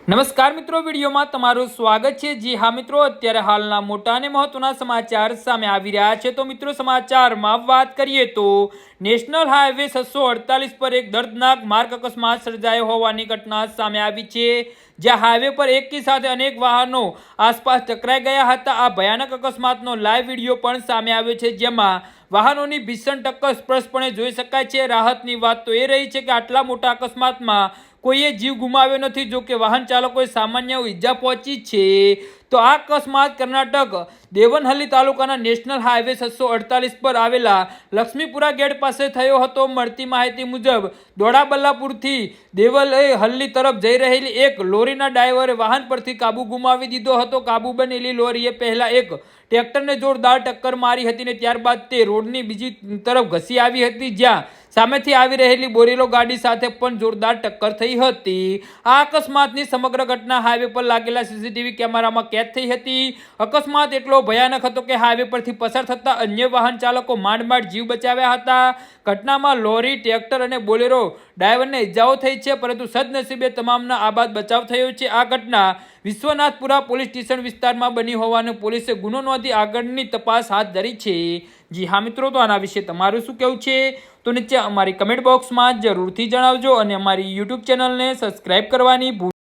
નમસ્કાર મિત્રો, વિડીયોમાં તમારું સ્વાગત છે। જી હા મિત્રો, અત્યારે હાલના મોટા અને મહત્વના સમાચાર સામે આવી રહ્યા છે। તો મિત્રો, સમાચારમાં વાત કરીએ તો નેશનલ હાઈવે 648 પર એક દર્દનાક માર્ગ અકસ્માત સર્જાયો હોવાની ઘટના સામે આવી છે, જ્યાં હાઈવે પર એકી સાથે અનેક વાહનો આસપાસ ટકરાઈ ગયા હતા। આ ભયાનક અકસ્માતનો લાઈવ વિડીયો પણ સામે આવ્યો છે, જેમાં વાહનોની ભીષણ ટક્કર સ્પષ્ટપણે જોઈ શકાય છે। રાહતની વાત તો એ રહી છે કે આટલા મોટા અકસ્માતમાં કોઈએ જીવ ગુમાવ્યો નથી, જો કે વાહન ચાલકોએ સામાન્ય ઈજા પહોંચી છે। તો આ અકસ્માત કર્ણાટક દેવનહલ્લી તાલુકાના નેશનલ હાઈવે 648 પર આવેલા લક્ષ્મીપુરા ગેટ પાસે થયો હતો। મળતી માહિતી મુજબ દોડાબલ્લાપુરથી દેવનહલ્લી તરફ જઈ રહેલી એક લોરીના ડ્રાઈવરે વાહન પરથી કાબુ ગુમાવી દીધો હતો। કાબુ બનેલી લોરીએ પહેલા એક ટ્રેક્ટરને જોરદાર ટક્કર મારી હતી ને ત્યારબાદ તે રોડની બીજી તરફ ઘસી આવી હતી, જ્યાં સામેથી આવી રહેલી બોરેલો ગાડી સાથે પણ જોરદાર ટક્કર થઈ હતી। આ અકસ્માતની સમગ્ર ઘટના હાઈવે પર લાગેલા સીસીટીવી કેમેરામાં કેદ થઈ હતી। અકસ્માત એટલો ભયાનક હતો કે હાઈવે પરથી પસાર થતા અન્ય વાહન ચાલકો માંડ જીવ બચાવ્યા હતા। ઘટનામાં લોરી, ટ્રેક્ટર અને બોલેરો ડ્રાઈવરને ઇજાઓ થઈ છે, પરંતુ સદનસીબે તમામના આબાદ બચાવ થયો છે। આ ઘટના વિશ્વનાથપુરા પોલીસ સ્ટેશન વિસ્તારમાં બની હોવાનું પોલીસે ગુનો નોંધી આગળની તપાસ હાથ ધરી છે। જી હા મિત્રો, તો આના વિશે તમારું શું કહેવું છે તો નીચે અમારી કમેન્ટ બોક્સમાં જરૂરથી જણાવજો અને અમારી યુટ્યુબ ચેનલને સબસ્ક્રાઈબ કરવાની